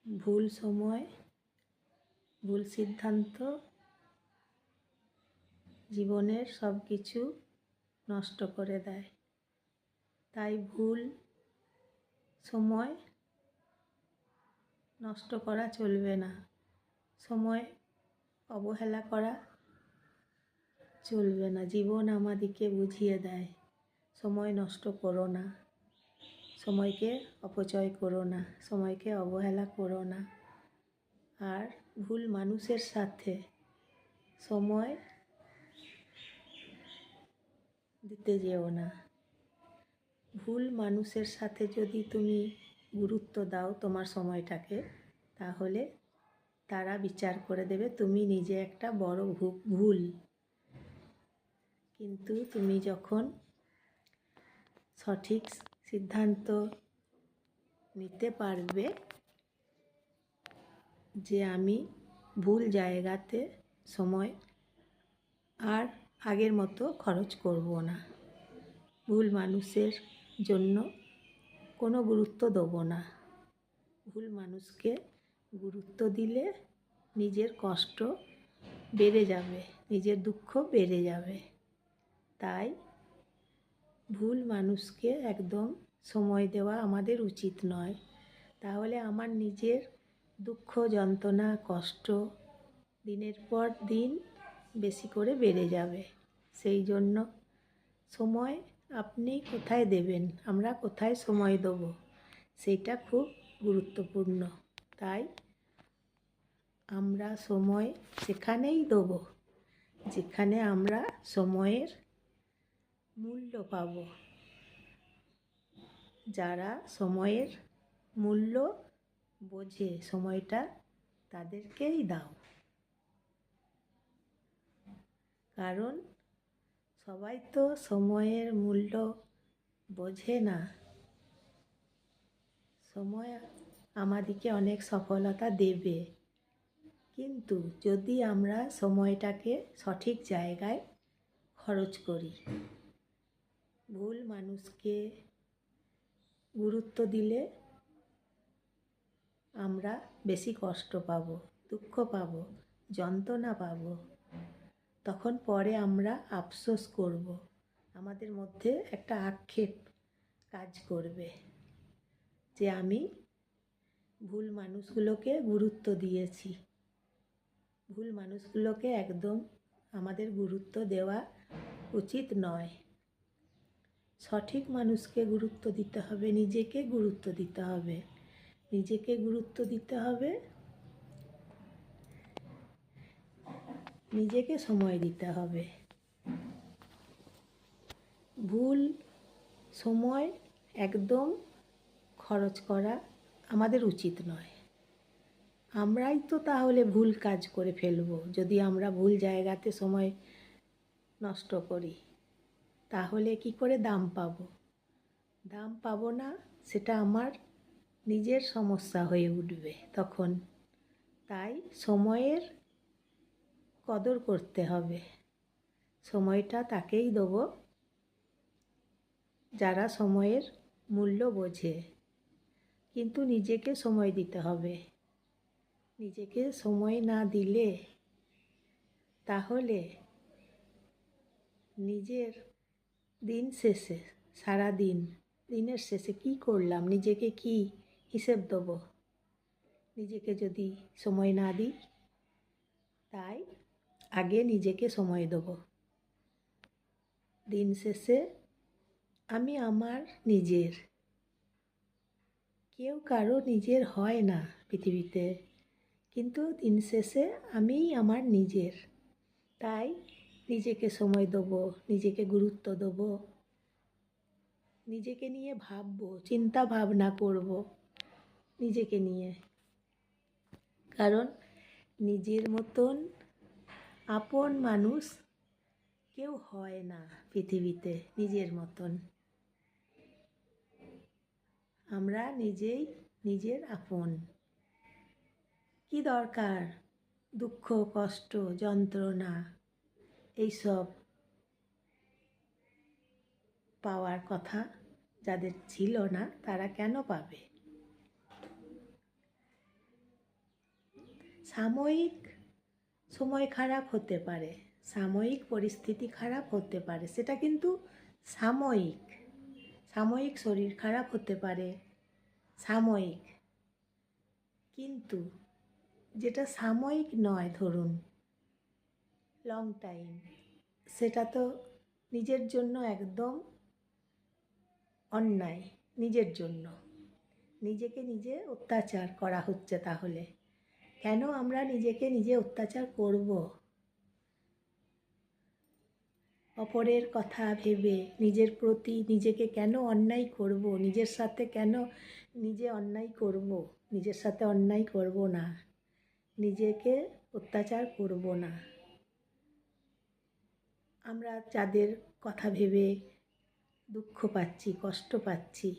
ভুল সময়, ভুল সিদ্ধান্ত জীবনের সব কিছু নষ্ট করে দেয়। তাই ভুল সময় নষ্ট করা চলবে না। সময় অবহেলা করা চলবে না। জীবন আমাদেরকে বুঝিয়ে দেয়, সময় নষ্ট করো না, সময়কে অপচয় করো না, সময়কে অবহেলা করো না। আর ভুল মানুষের সাথে সময় দিতে যেও না। ভুল মানুষের সাথে যদি তুমি গুরুত্ব দাও তোমার সময়টাকে, তাহলে তারা বিচার করে দেবে তুমি নিজে একটা বড় ভুল। কিন্তু তুমি যখন সঠিক সিদ্ধান্ত নিতে পারবে যে আমি ভুল জায়গাতে সময় আর আগের মতো খরচ করব না, ভুল মানুষের জন্য কোনো গুরুত্ব দেবো না। ভুল মানুষকে গুরুত্ব দিলে নিজের কষ্ট বেড়ে যাবে, নিজের দুঃখ বেড়ে যাবে। তাই ভুল মানুষকে একদম সময় দেওয়া আমাদের উচিত নয়। তাহলে আমার নিজের দুঃখ, যন্ত্রণা, কষ্ট দিনের পর দিন বেশি করে বেড়ে যাবে। সেই জন্য সময় আপনি কোথায় দেবেন, আমরা কোথায় সময় দেব, সেইটা খুব গুরুত্বপূর্ণ। তাই আমরা সময় সেখানেই দেব যেখানে আমরা সময়ের মূল্য পাব। যারা সময়ের মূল্য বোঝে সময়টা, তাদেরকেই দাও। কারণ সবাই তো সময়ের মূল্য বোঝে না। সময় আমাদেরকে অনেক সফলতা দেবে, কিন্তু যদি আমরা সময়টাকে সঠিক জায়গায় খরচ করি। ভুল মানুষকে গুরুত্ব দিলে আমরা বেশি কষ্ট পাব, দুঃখ পাব, যন্ত্রণা পাব। তখন পরে আমরা আফসোস করব, আমাদের মধ্যে একটা আক্ষেপ কাজ করবে যে আমি ভুল মানুষগুলোকে গুরুত্ব দিয়েছি। ভুল মানুষগুলোকে একদম আমাদের গুরুত্ব দেওয়া উচিত নয়। সঠিক মানুষকে গুরুত্ব দিতে হবে, নিজেকে গুরুত্ব দিতে হবে, নিজেকে গুরুত্ব দিতে হবে, নিজেকে সময় দিতে হবে। ভুল সময় একদম খরচ করা আমাদের উচিত নয়। আমরাই তো তাহলে ভুল কাজ করে ফেলব যদি আমরা ভুল জায়গাতে সময় নষ্ট করি। তাহলে কি করে দাম পাবো? দাম পাবো না, সেটা আমার নিজের সমস্যা হয়ে উঠবে তখন। তাই সময়ের কদর করতে হবে। সময়টা তাকেই দেবো যারা সময়ের মূল্য বোঝে। কিন্তু নিজেকে সময় দিতে হবে। নিজেকে সময় না দিলে তাহলে নিজের দিন শেষে, সারা দিনের শেষে কি করলাম, নিজেকে কি হিসেব দেবো নিজেকে যদি সময় না দিই? তাই আগে নিজেকে সময় দেবো। দিন শেষে আমি আমার নিজের, কেউ কারো নিজের হয় না পৃথিবীতে, কিন্তু দিন শেষে আমিই আমার নিজের। তাই নিজেকে সময় দেবো, নিজেকে গুরুত্ব দেবো, নিজেকে নিয়ে ভাববো, চিন্তা ভাবনা করব নিজেকে নিয়ে। কারণ নিজের মতন আপন মানুষ কেউ হয় না পৃথিবীতে নিজের মতন। আমরা নিজেই নিজের আপন। কি দরকার দুঃখ, কষ্ট, যন্ত্রণা এইসব পাওয়ার কথা? যাদের ছিল না তারা কেন পাবে? সাময়িক সময় খারাপ হতে পারে, সাময়িক পরিস্থিতি খারাপ হতে পারে, সেটা কিন্তু সাময়িক। সাময়িক শরীর খারাপ হতে পারে, সাময়িক। কিন্তু যেটা সাময়িক নয়, ধরুন লং টাইম, সেটা তো নিজের জন্য একদম অন্যায়। নিজের জন্য নিজেকে নিজে অত্যাচার করা হচ্ছে। তাহলে কেন আমরা নিজেকে নিজে অত্যাচার করব? অপরের কথা ভেবে নিজের প্রতি নিজেকে কেন অন্যায় করব? নিজের সাথে কেন নিজে অন্যায় করব? নিজের সাথে অন্যায় করব না, নিজেকে অত্যাচার করব না। আমরা যাদের কথা ভেবে দুঃখ পাচ্ছি, কষ্ট পাচ্ছি,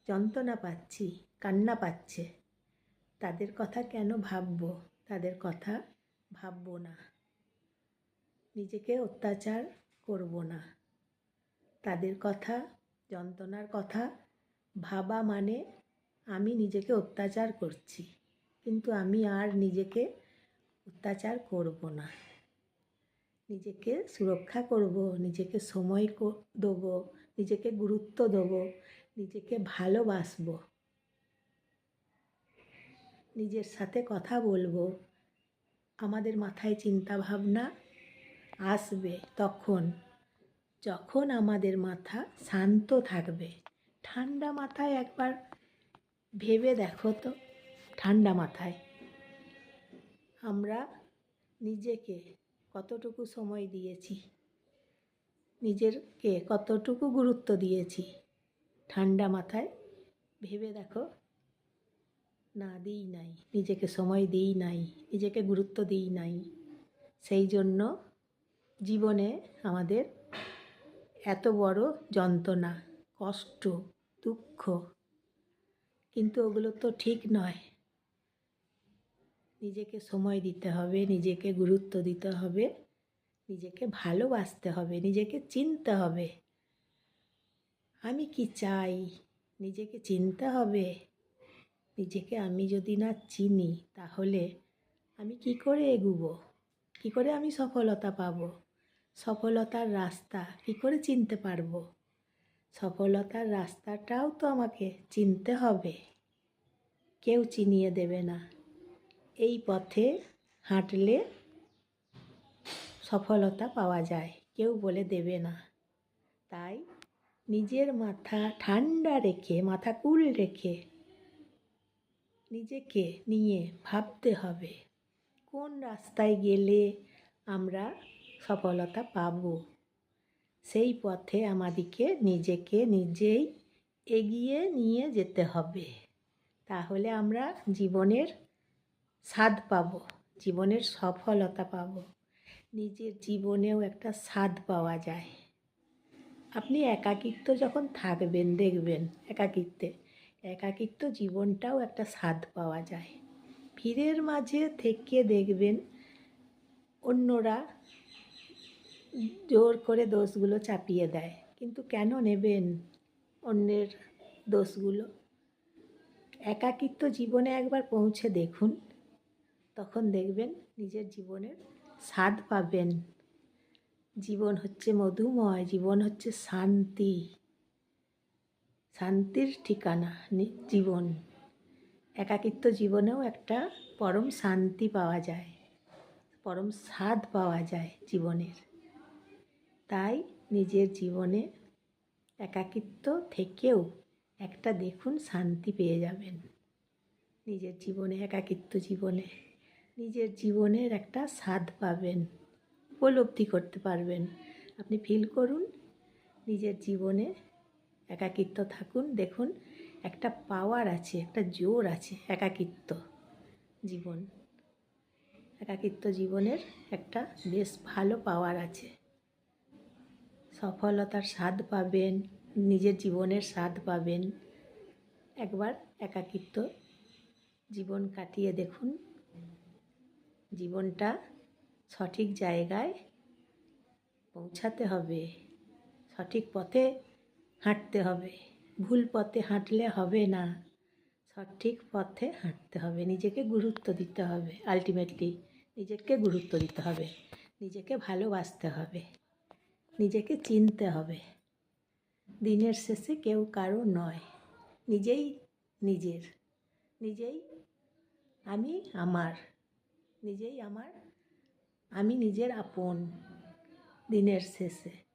যন্ত্রণা পাচ্ছি, কান্না পাচ্ছে, তাদের কথা কেন ভাবব? তাদের কথা ভাবব না, নিজেকে অত্যাচার করব না। তাদের কথা, যন্ত্রণার কথা ভাবা মানে আমি নিজেকে অত্যাচার করছি। কিন্তু আমি আর নিজেকে অত্যাচার করব না, নিজেকে সুরক্ষা করব, নিজেকে সময় দেবো, নিজেকে গুরুত্ব দেবো, নিজেকে ভালোবাসবো, নিজের সাথে কথা বলবো। আমাদের মাথায় চিন্তা ভাবনা আসবে তখন, যখন আমাদের মাথা শান্ত থাকবে। ঠান্ডা মাথায় একবার ভেবে দেখো তো, ঠান্ডা মাথায় আমরা নিজেকে কতটুকু সময় দিয়েছি, নিজেরকে কতটুকু গুরুত্ব দিয়েছি? ঠান্ডা মাথায় ভেবে দেখো। না, দিই নাই, নিজেকে সময় দিই নাই, নিজেকে গুরুত্ব দিই নাই। সেই জন্য জীবনে আমাদের এত বড় যন্ত্রণা, কষ্ট, দুঃখ। কিন্তু ওগুলো তো ঠিক নয়। নিজেকে সময় দিতে হবে, নিজেকে গুরুত্ব দিতে হবে, নিজেকে ভালোবাসতে হবে, নিজেকে চিনতে হবে। আমি কি চাই নিজেকে চিনতে হবে। নিজেকে আমি যদি না চিনি, তাহলে আমি কি করে এগুবো? কি করে আমি সফলতা পাবো? সফলতার রাস্তা কি করে চিনতে পারবো? সফলতার রাস্তাটাও তো আমাকে চিনতে হবে, কেউ চিনিয়ে দেবে না। এই পথে হাঁটলে সফলতা পাওয়া যায়, কেউ বলে দেবে না। তাই নিজের মাথা ঠান্ডা রেখে, মাথা কুল রেখে নিজেকে নিয়ে ভাবতে হবে কোন রাস্তায় গেলে আমরা সফলতা পাব। সেই পথে আমাদেরকে নিজেকে নিজেই এগিয়ে নিয়ে যেতে হবে। তাহলে আমরা জীবনের স্বাদ পাব, জীবনের সফলতা পাব। নিজের জীবনেও একটা স্বাদ পাওয়া যায়। আপনি একাকিত্ব যখন থাকবেন, দেখবেন একাকিত্ব জীবনটাও একটা স্বাদ পাওয়া যায়। ভিড়ের মাঝে থেকে দেখবেন অন্যরা জোর করে দোষগুলো চাপিয়ে দেয়, কিন্তু কেন নেবেন অন্যের দোষগুলো? একাকিত্ব জীবনে একবার পৌঁছে দেখুন, তখন দেখবেন নিজের জীবনের স্বাদ পাবেন। জীবন হচ্ছে মধুময়, জীবন হচ্ছে শান্তি, শান্তির ঠিকানা জীবন। একাকিত্ব জীবনেও একটা পরম শান্তি পাওয়া যায়, পরম স্বাদ পাওয়া যায় জীবনের। তাই নিজের জীবনে একাকিত্ব থেকেও একটা দেখুন শান্তি পেয়ে যাবেন। নিজের জীবনে, একাকিত্ব জীবনে নিজের জীবনের একটা স্বাদ পাবেন, উপলব্ধি করতে পারবেন। আপনি ফিল করুন, নিজের জীবনে একাকিত্ব থাকুন, দেখুন একটা পাওয়ার আছে, একটা জোর আছে একাকিত্ব জীবন। একাকিত্ব জীবনের একটা বেশ ভালো পাওয়ার আছে। সফলতার স্বাদ পাবেন, নিজের জীবনের স্বাদ পাবেন। একবার একাকিত্ব জীবন কাটিয়ে দেখুন, জীবনটা সঠিক জায়গায় পৌঁছাতে হবে, সঠিক পথে হাঁটতে হবে। ভুল পথে হাঁটলে হবে না, সঠিক পথে হাঁটতে হবে, নিজেকে গুরুত্ব দিতে হবে, আলটিমেটলি নিজেকে গুরুত্ব দিতে হবে, নিজেকে ভালোবাসতে হবে, নিজেকে চিনতে হবে। দিনের শেষে কেউ কারো নয়, নিজেই নিজের, নিজেই আমি আমার, নিজেই আমার, আমি নিজের আপন দিনের শেষে।